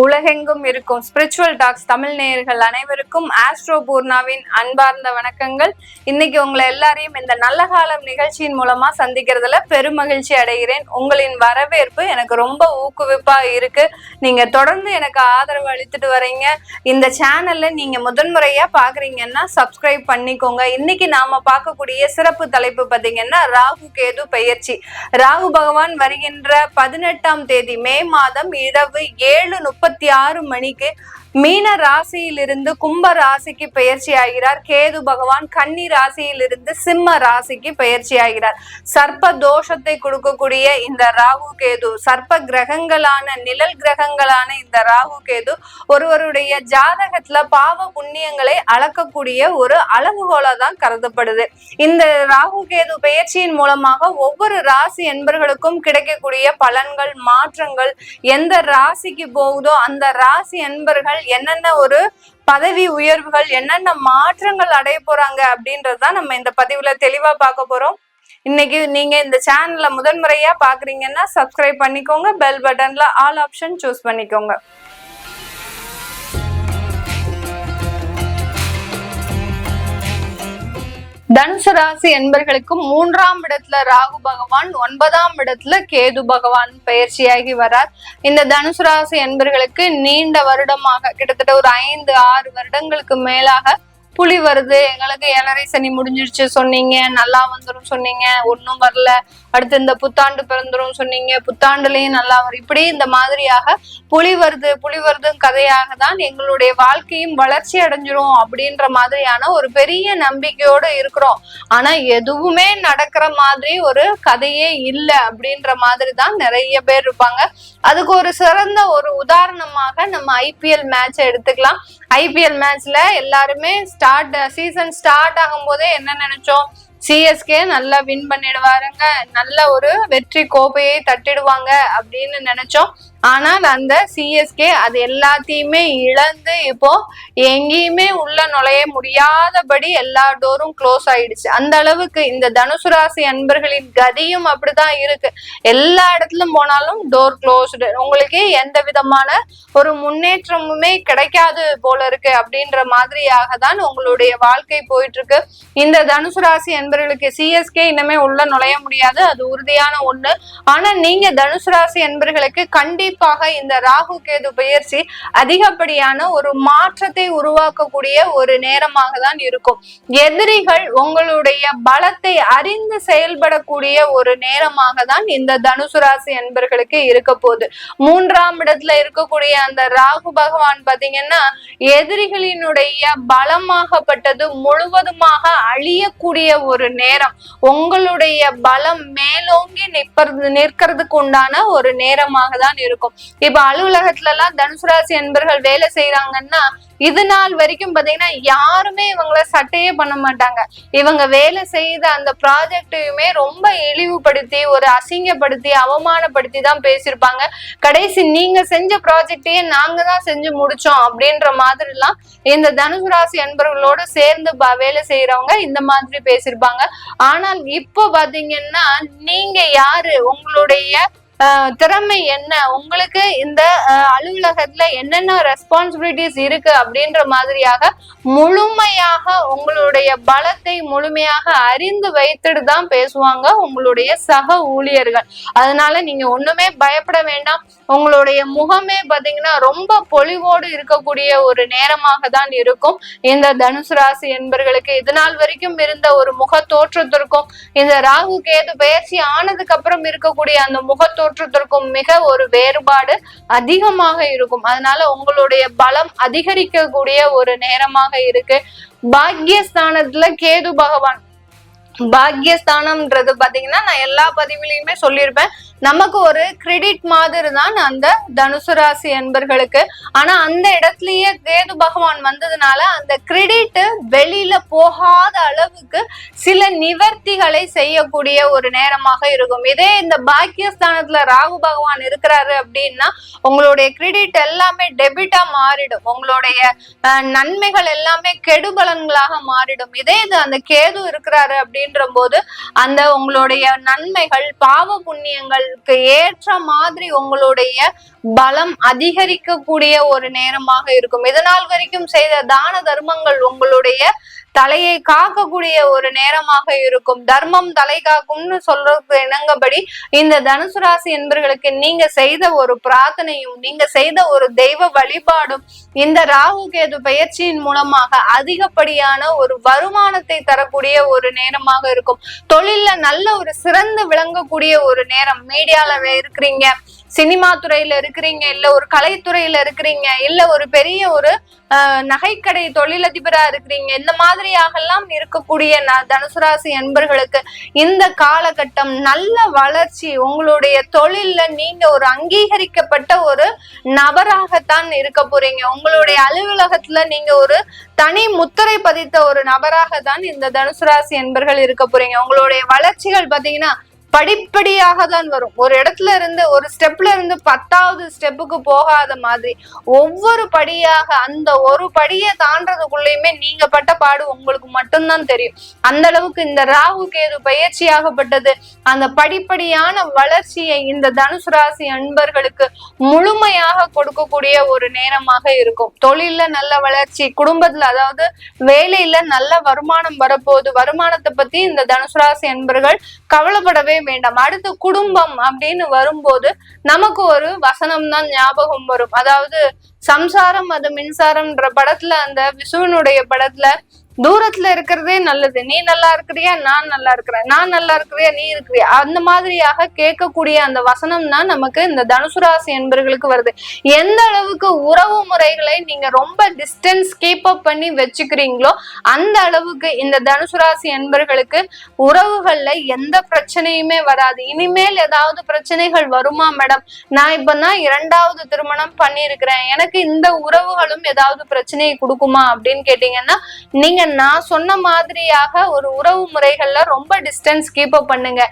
உலகெங்கும் இருக்கும் spiritual tax Tamil நேயர்கள் அனைவருக்கும் ஆஸ்ட்ரோ பூர்ணாவின் அன்பார்ந்த வணக்கங்கள். இன்னைக்கு உங்களை எல்லாரையும் இந்த நல்ல காலம் நிகழ்ச்சியின் மூலமா சந்திக்கிறதுல பெருமகிழ்ச்சி அடைகிறேன். உங்களின் வரவேற்பு எனக்கு ரொம்ப ஊக்குவிப்பா இருக்கு. நீங்க தொடர்ந்து எனக்கு ஆதரவு அளித்துட்டு வரீங்க. இந்த சேனல்ல நீங்க முதன்முறையா பாக்குறீங்கன்னா சப்ஸ்கிரைப் பண்ணிக்கோங்க. இன்னைக்கு நாம பார்க்கக்கூடிய சிறப்பு தலைப்பு பாத்தீங்கன்னா ராகு கேது பெயர்ச்சி. ராகு பகவான் வருகின்ற 18ஆம் தேதி மே மாதம் இரவு 7:36 மணிக்கு மீன ராசியிலிருந்து கும்ப ராசிக்கு பெயர்ச்சி ஆகிறார். கேது பகவான் கன்னி ராசியிலிருந்து சிம்ம ராசிக்கு பெயர்ச்சி ஆகிறார். சர்ப்ப தோஷத்தை கொடுக்கக்கூடிய இந்த ராகு கேது, சர்ப்ப கிரகங்களான நிழல் கிரகங்களான இந்த ராகு கேது ஒருவருடைய ஜாதகத்துல பாவ புண்ணியங்களை அளக்கக்கூடிய ஒரு அளவுகோலா தான் கருதப்படுது. இந்த ராகு கேது பெயர்ச்சியின் மூலமாக ஒவ்வொரு ராசி என்பர்களுக்கும் கிடைக்கக்கூடிய பலன்கள், மாற்றங்கள், எந்த ராசிக்கு போகுதோ அந்த ராசி என்பர்கள் என்னென்ன ஒரு பதவி உயர்வுகள், என்னென்ன மாற்றங்கள் அடைய போறாங்க அப்படின்றதுதான் நம்ம இந்த பதிவுல தெளிவா பார்க்க போறோம். இன்னைக்கு நீங்க இந்த சேனல்ல முதன்முறையா பாக்குறீங்கன்னா சப்ஸ்கிரைப் பண்ணிக்கோங்க. பெல் பட்டன்ல ஆல் ஆப்ஷன் சூஸ் பண்ணிக்கோங்க. தனுசு ராசி என்பர்களுக்கு 3ஆம் இடத்துல ராகு பகவான், 9ஆம் இடத்துல கேது பகவான் பயிற்சியாகி வரார். இந்த தனுசு ராசி என்பர்களுக்கு நீண்ட வருடமாக, கிட்டத்தட்ட ஒரு 5-6 வருடங்களுக்கு மேலாக புலி வருது, எங்களுக்கு 7.5 சனி முடிஞ்சிருச்சு சொன்னீங்க, நல்லா வந்துடும் சொன்னீங்க, ஒன்னும் வரல, அடுத்து இந்த புத்தாண்டு பிறந்துரும் சொன்னீங்க, புத்தாண்டுலயும் நல்லா வரும், இப்படி இந்த மாதிரியாக புலி வருது கதையாக தான் எங்களுடைய வாழ்க்கையும் வளர்ச்சி அடைஞ்சிரும் அப்படின்ற மாதிரியான ஒரு பெரிய நம்பிக்கையோடு இருக்கிறோம். ஆனா எதுவுமே நடக்கிற மாதிரி ஒரு கதையே இல்லை அப்படின்ற மாதிரி தான் நிறைய பேர் இருப்பாங்க. அதுக்கு ஒரு சிறந்த ஒரு உதாரணமாக நம்ம ஐபிஎல் மேட்சை எடுத்துக்கலாம். ஐபிஎல் மேட்ச்ல எல்லாருமே சீசன் ஸ்டார்ட் ஆகும் போதே என்ன நினைச்சோம்? சிஎஸ்கே நல்லா வின் பண்ணிடுவாருங்க, நல்ல ஒரு வெற்றி கோப்பையை தட்டிடுவாங்க அப்படின்னு நினைச்சோம். ஆனால் அந்த சிஎஸ்கே அது எல்லாத்தையுமே இழந்து இப்போ எங்கேயுமே உள்ள நுழைய முடியாதபடி எல்லா டோரும் க்ளோஸ் ஆயிடுச்சு. அந்த அளவுக்கு இந்த தனுசு ராசி அன்பர்களின் கதியும் அப்படிதான் இருக்கு. எல்லா இடத்துலும் போனாலும் டோர் க்ளோஸ்டு, உங்களுக்கு எந்த விதமான ஒரு முன்னேற்றமுமே கிடைக்காது போல இருக்கு அப்படின்ற மாதிரியாக தான் உங்களுடைய வாழ்க்கை போயிட்டு இருக்கு. இந்த தனுசு ராசி அன்பர்களுக்கு சிஎஸ்கே இனிமே உள்ள நுழைய முடியாது, அது உறுதியான ஒண்ணு. ஆனா நீங்க தனுசு ராசி அன்பர்களுக்கு கண்டிப்பாக இந்த ராகு கேது பெயர்ச்சி அதிகப்படியான ஒரு மாற்றத்தை உருவாக்கக்கூடிய ஒரு நேரமாக தான் இருக்கும். எதிரிகள் உங்களுடைய பலத்தை அறிந்து செயல்படக்கூடிய ஒரு நேரமாக தான் இந்த தனுசு ராசி அன்பர்களுக்கு இருக்க போகுது. 3ஆம் இடத்துல இருக்கக்கூடிய அந்த ராகு பகவான் பாத்தீங்கன்னா எதிரிகளினுடைய பலமாகப்பட்டது முழுவதுமாக அழியக்கூடிய ஒரு நேரம். உங்களுடைய பலம் மேலோங்கி நிற்கிறதுக்கு உண்டான ஒரு நேரமாக தான் இருக்கும். இப்ப அலுவலகத்துல எல்லாம் தனுசு ராசி அன்பர்கள் வேலை செய்யறாங்கன்னா இது நாள் வரைக்கும் பாத்தீங்கன்னா யாருமே இவங்களை சட்டையே பண்ண மாட்டாங்க. இவங்க வேலை செய்த அந்த ப்ராஜெக்டையுமே ரொம்ப இழிவுபடுத்தி, ஒரு அசிங்கப்படுத்தி, அவமானப்படுத்தி தான் பேசியிருப்பாங்க. கடைசி நீங்க செஞ்ச ப்ராஜெக்டையே நாங்க தான் செஞ்சு முடிச்சோம் அப்படின்ற மாதிரி எல்லாம் இந்த தனுசு ராசி அன்பர்களோடு சேர்ந்து வேலை செய்யறவங்க இந்த மாதிரி பேசியிருப்பாங்க. ஆனால் இப்போ பாத்தீங்கன்னா நீங்க யாரு, உங்களுடைய திறமை என்ன, உங்களுக்கு இந்த அலுவலகத்துல என்னென்ன ரெஸ்பான்சிபிலிட்டிஸ் இருக்கு அப்படின்ற மாதிரியாக முழுமையாக உங்களுடைய பலத்தை முழுமையாக அறிந்து வைத்துட்டு தான் பேசுவாங்க உங்களுடைய சக ஊழியர்கள். அதனால நீங்க ஒண்ணுமே பயப்பட வேண்டாம். உங்களுடைய முகமே பாத்தீங்கன்னா ரொம்ப பொலிவோடு இருக்கக்கூடிய ஒரு நேரமாக தான் இருக்கும். இந்த தனுசு ராசி என்பர்களுக்கு இது நாள் வரைக்கும் இருந்த ஒரு முக தோற்றத்திற்கும் இந்த ராகு கேது பெயர்ச்சி ஆனதுக்கு அப்புறம் இருக்கக்கூடிய அந்த முக தோற்றத்திற்கும் மிக ஒரு வேறுபாடு அதிகமாக இருக்கும். அதனால உங்களுடைய பலம் அதிகரிக்கக்கூடிய ஒரு நேரமாக இருக்கு. பாக்யஸ்தானத்துல கேது பகவான், பாக்யஸ்தானம்ன்றது பாத்தீங்கன்னா நான் எல்லா பதிவுலையுமே சொல்லியிருப்பேன், நமக்கு ஒரு கிரெடிட் மாதிரி தான் அந்த தனுசு ராசி என்பர்களுக்கு. ஆனா அந்த இடத்துலயே கேது பகவான் வந்ததுனால அந்த கிரெடிட் வெளியில போகாத அளவுக்கு சில நிவர்த்திகளை செய்யக்கூடிய ஒரு நேரமாக இருக்கும். இதே இந்த பாக்கியஸ்தானத்துல ராகு பகவான் இருக்கிறாரு அப்படின்னா உங்களுடைய கிரெடிட் எல்லாமே டெபிட்டா மாறிடும், உங்களுடைய நன்மைகள் எல்லாமே கெடுபலன்களாக மாறிடும். இதே இது அந்த கேது இருக்கிறாரு அப்படின்ற போது அந்த உங்களுடைய நன்மைகள், பாவ புண்ணியங்கள், அதற்கு ஏற்ற மாதிரி உங்களுடைய பலம் அதிகரிக்கக்கூடிய ஒரு நேரமாக இருக்கும். இதனால் வரைக்கும் செய்த தான தர்மங்கள் உங்களுடைய தலையை காக்கக்கூடிய ஒரு நேரமாக இருக்கும். தர்மம் தலை காக்கும்னு சொல்றது இணங்கபடி இந்த தனுசு ராசி என்பவர்களுக்கு நீங்க செய்த ஒரு பிரார்த்தனையும் நீங்க செய்த ஒரு தெய்வ வழிபாடும் இந்த ராகு கேது பயிற்சியின் மூலமாக அதிகப்படியான ஒரு வருமானத்தை தரக்கூடிய ஒரு நேரமாக இருக்கும். தொழில்ல நல்ல ஒரு சிறந்து விளங்கக்கூடிய ஒரு நேரம். மீடியால இருக்கிறீங்க, சினிமா துறையில இருக்கிறீங்க, இல்ல ஒரு கலைத்துறையில இருக்கிறீங்க, இல்ல ஒரு பெரிய ஒரு நகைக்கடை தொழிலதிபரா இருக்கிறீங்க, இந்த மாதிரியாகலாம் இருக்கக்கூடிய தனுசு ராசி என்பர்களுக்கு இந்த காலகட்டம் நல்ல வளர்ச்சி. உங்களுடைய தொழில்ல நீங்க ஒரு அங்கீகரிக்கப்பட்ட ஒரு நபராகத்தான் இருக்க போறீங்க. உங்களுடைய அலுவலகத்துல நீங்க ஒரு தனி முத்திரை பதித்த ஒரு நபராக தான் இந்த தனுசு ராசி என்பர்கள் இருக்க போறீங்க. உங்களுடைய வளர்ச்சிகள் பாத்தீங்கன்னா படிப்படியாக தான் வரும். ஒரு இடத்துல இருந்து ஒரு ஸ்டெப்ல இருந்து 10வது ஸ்டெப்புக்கு போகாத மாதிரி ஒவ்வொரு படியாக அந்த ஒரு படியை தாண்டதுக்குள்ளயுமே நீங்க பட்ட பாடு உங்களுக்கு மட்டும்தான் தெரியும். அந்த அளவுக்கு இந்த ராகு கேது பயிற்சியாகப்பட்டது அந்த படிப்படியான வளர்ச்சியை இந்த தனுசு ராசி அன்பர்களுக்கு முழுமையாக கொடுக்கக்கூடிய ஒரு நேரமாக இருக்கும். தொழில்ல நல்ல வளர்ச்சி, குடும்பத்துல அதாவது வேலையில நல்ல வருமானம் வரப்போகுது. வருமானத்தை பத்தி இந்த தனுசு ராசி அன்பர்கள் கவலைப்படவே வேண்டாம். அடுத்து குடும்பம் அப்படின்னு வரும்போது நமக்கு ஒரு வசனம் தான் ஞாபகம் வரும். அதாவது சம்சாரம் அது மின்சாரம்ன்ற படத்துல, அந்த விசுவனுடைய படத்துல, தூரத்துல இருக்கிறதே நல்லது, நீ நல்லா இருக்கிறியா நான் நல்லா இருக்கிறேன், நான் நல்லா இருக்கிறியா நீ இருக்கிறியா, அந்த மாதிரியாக கேட்கக்கூடிய அந்த வசனம் தான் நமக்கு இந்த தனுசு ராசி என்பர்களுக்கு வருது. எந்த அளவுக்கு உறவு முறைகளை நீங்க ரொம்ப டிஸ்டன்ஸ் கீப் அப் பண்ணி வச்சுக்கிறீங்களோ அந்த அளவுக்கு இந்த தனுசு ராசி என்பர்களுக்கு உறவுகள்ல எந்த பிரச்சனையுமே வராது. இனிமேல் ஏதாவது பிரச்சனைகள் வருமா மேடம், நான் இப்பதான் 2வது திருமணம் பண்ணிருக்கிறேன், எனக்கு இந்த உறவுகளும் ஏதாவது பிரச்சனையை கொடுக்குமா அப்படின்னு கேட்டீங்கன்னா, நீங்க நான் சொன்ன மாதிரியாக ஒரு உறவு முறைகள்ல ரொம்ப டிஸ்டன்ஸ் கீப் அப் பண்ணுங்க.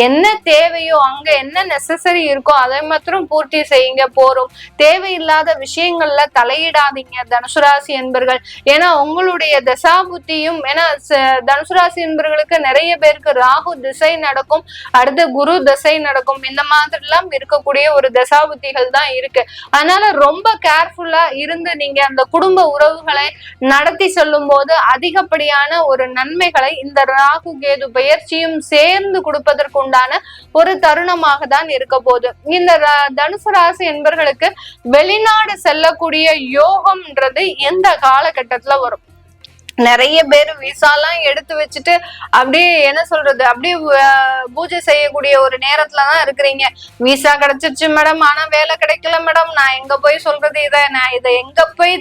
என்ன தேவையோ அங்க என்ன நெசசரி இருக்கோ அதை மாத்திரம் பூர்த்தி செய்யுங்க போறோம். தேவையில்லாத விஷயங்கள்ல தலையிடாதீங்க தனுசு ராசி என்பர்கள். ஏன்னா உங்களுடைய தசாபுத்தியும், ஏன்னா தனுசு ராசி என்பர்களுக்கு நிறைய பேருக்கு ராகு திசை நடக்கும், அடுத்து குரு திசை நடக்கும், இந்த மாதிரி எல்லாம் இருக்கக்கூடிய ஒரு தசாபுத்திகள் தான் இருக்கு. அதனால ரொம்ப கேர்ஃபுல்லா இருந்து நீங்க அந்த குடும்ப உறவுகளை நடத்தி செல்லும் போது அதிகப்படியான ஒரு நன்மைகளை இந்த ராகு கேது பயிற்சியும் சேர்ந்து கொடுப்பதற்கு உண்டான ஒரு தருணமாக தான் இருக்க போகுது. இந்த தனுசு ராசி என்பர்களுக்கு வெளிநாடு செல்லக்கூடிய யோகம்ன்றது எந்த காலகட்டத்துல வரும்? நிறைய பேர் விசாலாம் எடுத்து வச்சுட்டு அப்படியே என்ன சொல்றது, அப்படியே பூஜை செய்யக்கூடிய ஒரு நேரத்துலதான் இருக்கிறீங்க. விசா கிடைச்சிருச்சு மேடம், ஆனா வேலை கிடைக்கல மேடம், நான் எங்க போய் சொல்றது, நான் இதை எங்க போய்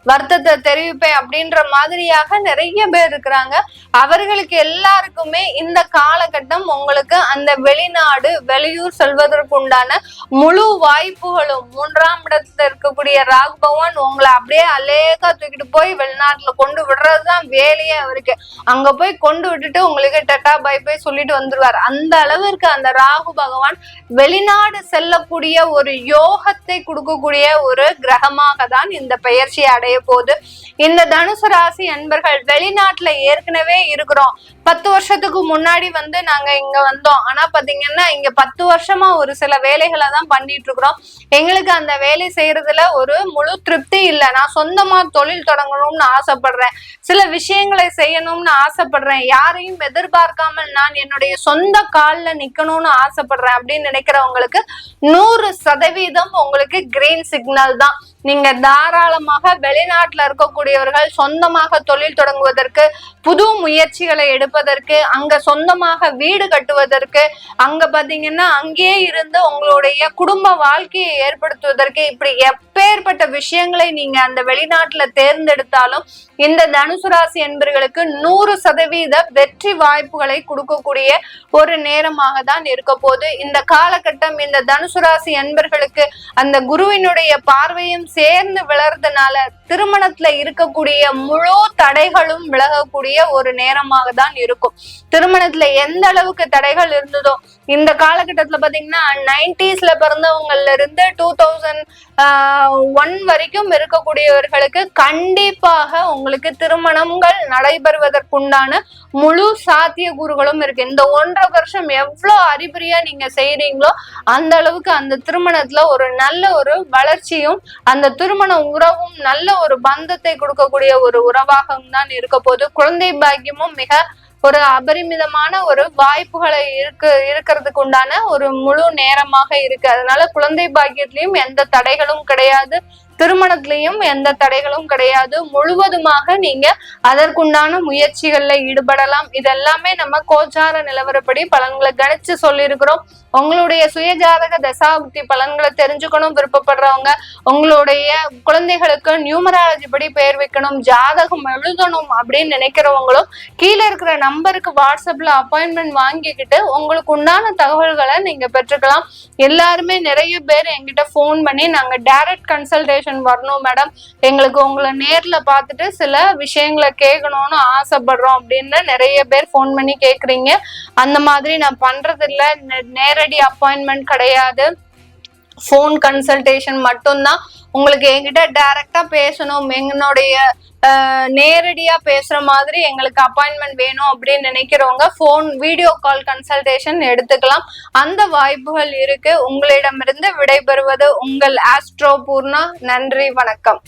வருத்தத்தை தெரிவிப்பேன் அப்படின்ற மாதிரியாக நிறைய பேர் இருக்கிறாங்க. அவர்களுக்கு எல்லாருக்குமே இந்த காலகட்டம் உங்களுக்கு அந்த வெளிநாடு வெளியூர் செல்வதற்கு உண்டான முழு வாய்ப்புகளும், 3ஆம் இடத்துல இருக்கக்கூடிய ராகு பகவான் உங்களை அப்படியே அலேக்கா தூக்கிட்டு போய் வெளிநாட்டுல கொண்டு விடுறதுதான் வேலையே அவருக்கு. அங்க போய் கொண்டு விட்டுட்டு உங்களுக்கு டட்டா பை பை சொல்லிட்டு வந்துருவார். அந்த அளவிற்கு அந்த ராகு பகவான் வெளிநாடு செல்லக்கூடிய ஒரு யோகத்தை கொடுக்கக்கூடிய ஒரு கிரகமாக தான் இந்த பெயர்ச்சி அடைய போகுது. இந்த தனுசு ராசி அன்பர்கள் வெளிநாட்டுல ஏற்கனவே இருக்கிறோம். 10 வருஷத்துக்கு முன்னாடி நாங்க இங்க வந்தோம், ஆனா பாத்தீங்கன்னா இங்க 10 வருஷமா ஒரு சில வேலைகளை தான் பண்ணிட்டு இருக்கிறோம். எங்களுக்கு அந்த வேலை செய்யறதுல ஒரு முழு திருப்தி இல்லை. நான் சொந்தமா தொழில் தொடங்கணும்னு ஆசைப்படுறேன், சில விஷயங்களை செய்யணும்னு ஆசைப்படுறேன், யாரையும் எதிர்பார்க்காமல் நான் என்னுடைய சொந்த கால்ல நிக்கணும்னு ஆசைப்படுறேன் அப்படின்னு நினைக்கிறவங்களுக்கு 100% உங்களுக்கு கிரீன் சிக்னல் தான். நீங்க தாராளமாக வெளிநாட்டுல இருக்கக்கூடியவர்கள் சொந்தமாக தொழில் தொடங்குவதற்கு, புது முயற்சிகளை எடுப்பதற்கு, அங்க சொந்தமாக வீடு கட்டுவதற்கு, அங்க பாத்தீங்கன்னா அங்கேயே இருந்து உங்களுடைய குடும்ப வாழ்க்கையை ஏற்படுத்துவதற்கு, இப்படி எப்பேற்பட்ட விஷயங்களை நீங்க அந்த வெளிநாட்டுல தேர்ந்தெடுத்தாலும் இந்த தனுசு ராசி என்பவர்களுக்கு 100% வெற்றி வாய்ப்புகளை கொடுக்கக்கூடிய ஒரு நேரமாக தான் இருக்க போது. இந்த காலகட்டம் இந்த தனுசு ராசி என்பவர்களுக்கு அந்த குருவினுடைய பார்வையும் சேர்ந்து விளறதுனால திருமணத்துல இருக்கக்கூடிய முழு தடைகளும் விலகக்கூடிய ஒரு நேரமாக தான் இருக்கும். திருமணத்துல எந்த அளவுக்கு தடைகள் இருந்ததோ இந்த காலகட்டத்துல பாத்தீங்கன்னா 90s பிறந்தவங்கல இருந்து 2001 வரைக்கும் இருக்கக்கூடியவர்களுக்கு கண்டிப்பாக உங்களுக்கு திருமணங்கள் நடைபெறுவதற்குண்டான முழு சாத்தியக்கூறுகளும் இருக்கு. இந்த 1.5 வருஷம் எவ்வளவு அறிகுறியா நீங்க செய்யறீங்களோ அந்த அளவுக்கு அந்த திருமணத்துல ஒரு நல்ல ஒரு வளர்ச்சியும் அந்த திருமண உறவும் நல்ல ஒரு பந்தத்தை கொடுக்கக்கூடிய ஒரு உறவாகவும் தான் இருக்க போது. குழந்தை பாக்கியமும் மிக ஒரு அபரிமிதமான ஒரு வாய்ப்புகளை இருக்கிறதுக்கு உண்டான ஒரு முழு நேரமாக இருக்கு. அதனால குழந்தை பாக்கியத்திலையும் எந்த தடைகளும் கிடையாது, திருமணத்திலையும் எந்த தடைகளும் கிடையாது. முழுவதுமாக நீங்க அதற்குண்டான முயற்சிகள்ல ஈடுபடலாம். இதெல்லாமே நம்ம கோச்சார நிலவரப்படி பலன்களை கணிச்சு சொல்லியிருக்கிறோம். உங்களுடைய சுயஜாதக தசாபுக்தி பலன்களை தெரிஞ்சுக்கணும் விருப்பப்படுறவங்க, உங்களுடைய குழந்தைகளுக்கு நியூமராலஜி படி பெயர் வைக்கணும், ஜாதகம் எழுதணும் அப்படின்னு நினைக்கிறவங்களும் கீழே இருக்கிற நம்பருக்கு வாட்ஸ்அப்ல அப்பாயின்மெண்ட் வாங்கிக்கிட்டு உங்களுக்கு உண்டான தகவல்களை நீங்க பெற்றுக்கலாம். எல்லாருமே நிறைய பேர் என்கிட்ட போன் பண்ணி நாங்க டைரக்ட் கன்சல்டேஷன் வரணும் மேடம், எங்களுக்கு உங்களை நேர்ல பார்த்துட்டு சில விஷயங்களை கேட்கணும்னு ஆசைப்படுறோம் அப்படின்னு நிறைய பேர் போன் பண்ணி கேக்குறீங்க. அந்த மாதிரி நான் பண்றது இல்ல, நேரடி அப்பாயின்மெண்ட் கிடையாது, போன் கன்சல்டேஷன் மட்டும்தான். உங்களுக்கு என்கிட்ட டைரக்டா பேசணும், எங்களுடைய நேரடியா பேசுற மாதிரி எங்களுக்கு அப்பாயின்மெண்ட் வேணும் அப்படின்னு நினைக்கிறவங்க போன் வீடியோ கால் கன்சல்டேஷன் எடுத்துக்கலாம். அந்த வாய்ப்புகள் இருக்கு. உங்களிடமிருந்து விடைபெறுவது உங்கள் ஆஸ்ட்ரோ பூர்ணா. நன்றி, வணக்கம்.